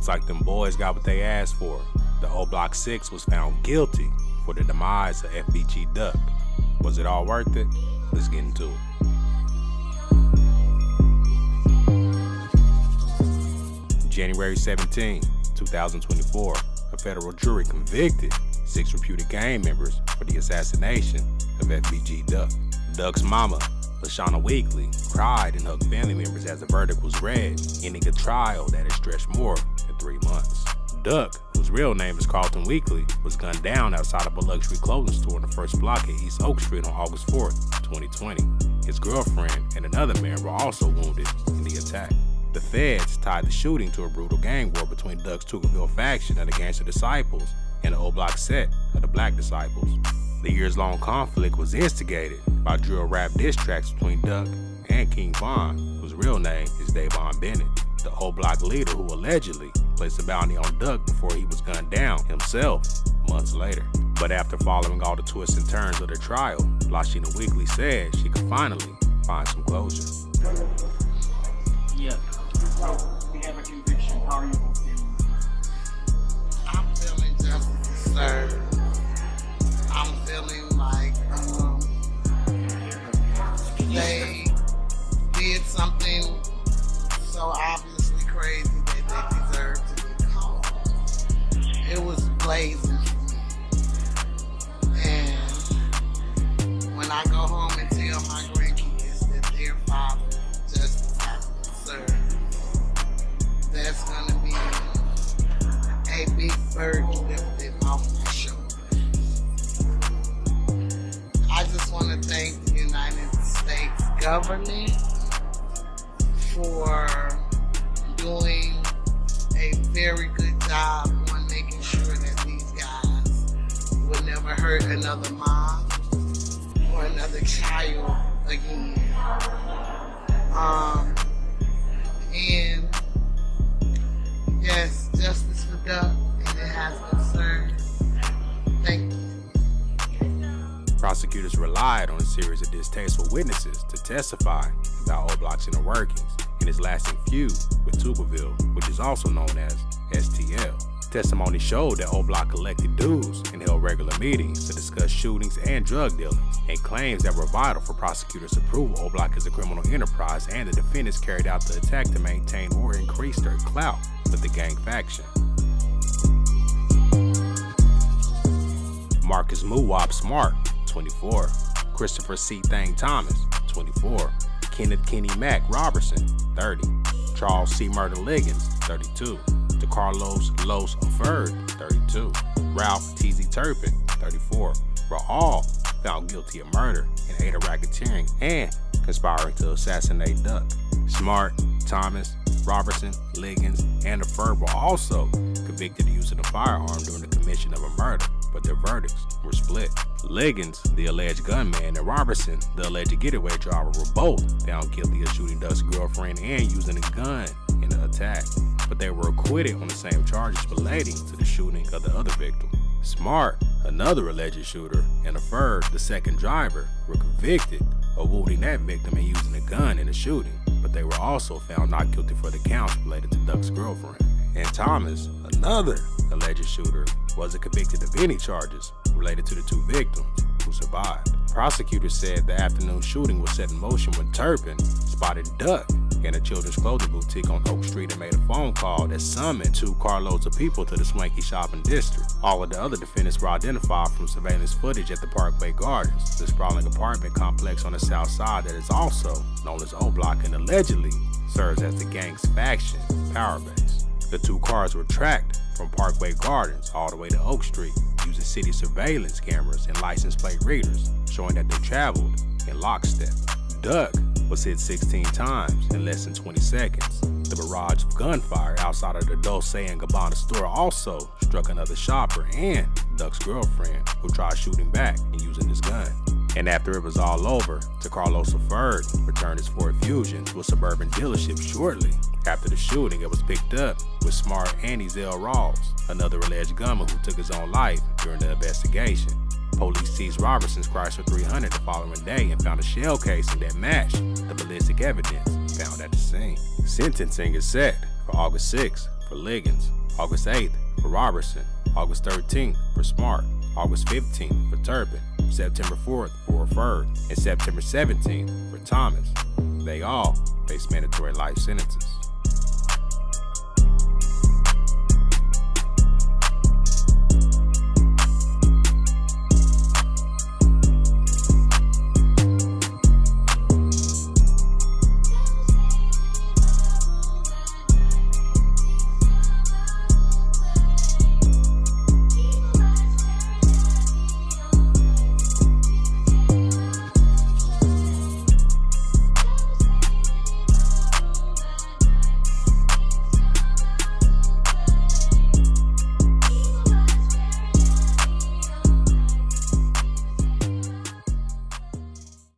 Looks like them boys got what they asked for. The Oblock 6 was found guilty for the demise of FBG Duck. Was it all worth it? Let's get into it. January 17, 2024, a federal jury convicted 6 reputed gang members for the assassination of FBG Duck. Duck's mama, LaShauna Weekly, cried and hugged family members as the verdict was read, ending a trial that had stretched more than 3 months. Duck, whose real name is Carlton Weekly, was gunned down outside of a luxury clothing store on the first block at East Oak Street on August 4th, 2020. His girlfriend and another man were also wounded in the attack. The feds tied the shooting to a brutal gang war between Duck's Tookaville faction of the Gangster Disciples and the Oblock set of the Black Disciples. The years-long conflict was instigated by drill rap diss tracks between Duck and King Von, whose real name is Davon Bennett, the Oblock leader who allegedly placed a bounty on Duck before he was gunned down himself months later. But after following all the twists and turns of the trial, LaShauna Weekly said she could finally find some closure. Yeah. We have a conviction. How are you feeling? I'm feeling justice served. I'm feeling like they did something so obviously crazy that they deserved to be caught. It was blazing for me. And when I go home and tell my grandkids that their father justice has been served, that's gonna be a big burden lifted off my shoulders. I just want to thank the United States government for doing a very good job on making sure that these guys would never hurt another mom or another child again. And yes, justice for Duck, and it has been served. Thank you. Prosecutors relied on a series of distasteful witnesses to testify about Oblock's inner workings and his lasting feud with Tookaville, which is also known as STL. Testimony showed that Oblock collected dues and held regular meetings to discuss shootings and drug dealings, and claims that were vital for prosecutors to prove Oblock is a criminal enterprise, and the defendants carried out the attack to maintain or increase their clout with the gang faction. Marcus Muwop Smart, 24. Christopher C. Thang Thomas, 24. Kenneth Kenny Mack Robertson, 30. Charles C. Murder Liggins, 32. DeCarlos Los Oferd, 32. Ralph T.Z. Turpin, 34, were all found guilty of murder and aid of racketeering and conspiring to assassinate Duck. Smart, Thomas, Robertson, Liggins, and Oferd were also convicted of using a firearm during the commission of a murder, but their verdicts were split. Liggins, the alleged gunman, and Robertson, the alleged getaway driver, were both found guilty of shooting Duck's girlfriend and using a gun in the attack, but they were acquitted on the same charges relating to the shooting of the other victim. Smart, another alleged shooter, and Oferd, the second driver, were convicted of wounding that victim and using a gun in the shooting, but they were also found not guilty for the counts related to Duck's girlfriend. And Thomas, another alleged shooter, wasn't convicted of any charges related to the 2 victims who survived. Prosecutors said the afternoon shooting was set in motion when Turpin spotted Duck in a children's clothing boutique on Oak Street and made a phone call that summoned 2 carloads of people to the swanky shopping district. All of the other defendants were identified from surveillance footage at the Parkway Gardens, the sprawling apartment complex on the south side that is also known as Oblock and allegedly serves as the gang's faction power base. The 2 cars were tracked from Parkway Gardens all the way to Oak Street using city surveillance cameras and license plate readers, showing that they traveled in lockstep. Duck was hit 16 times in less than 20 seconds. The barrage of gunfire outside of the Dolce & Gabbana store also struck another shopper and Duck's girlfriend, who tried shooting back and using his gun. And after it was all over, DeCarlos Oferd returned his Ford Fusion to a suburban dealership shortly after the shooting. It was picked up with Smart and Ezell Rawls, another alleged gunman who took his own life during the investigation. Police seized Robertson's Chrysler 300 the following day and found a shell casing that matched the ballistic evidence found at the scene. Sentencing is set for August 6th for Liggins, August 8th for Robertson, August 13th for Smart, August 15th for Turpin, September 4th for Referred, and September 17th for Thomas. They all face mandatory life sentences.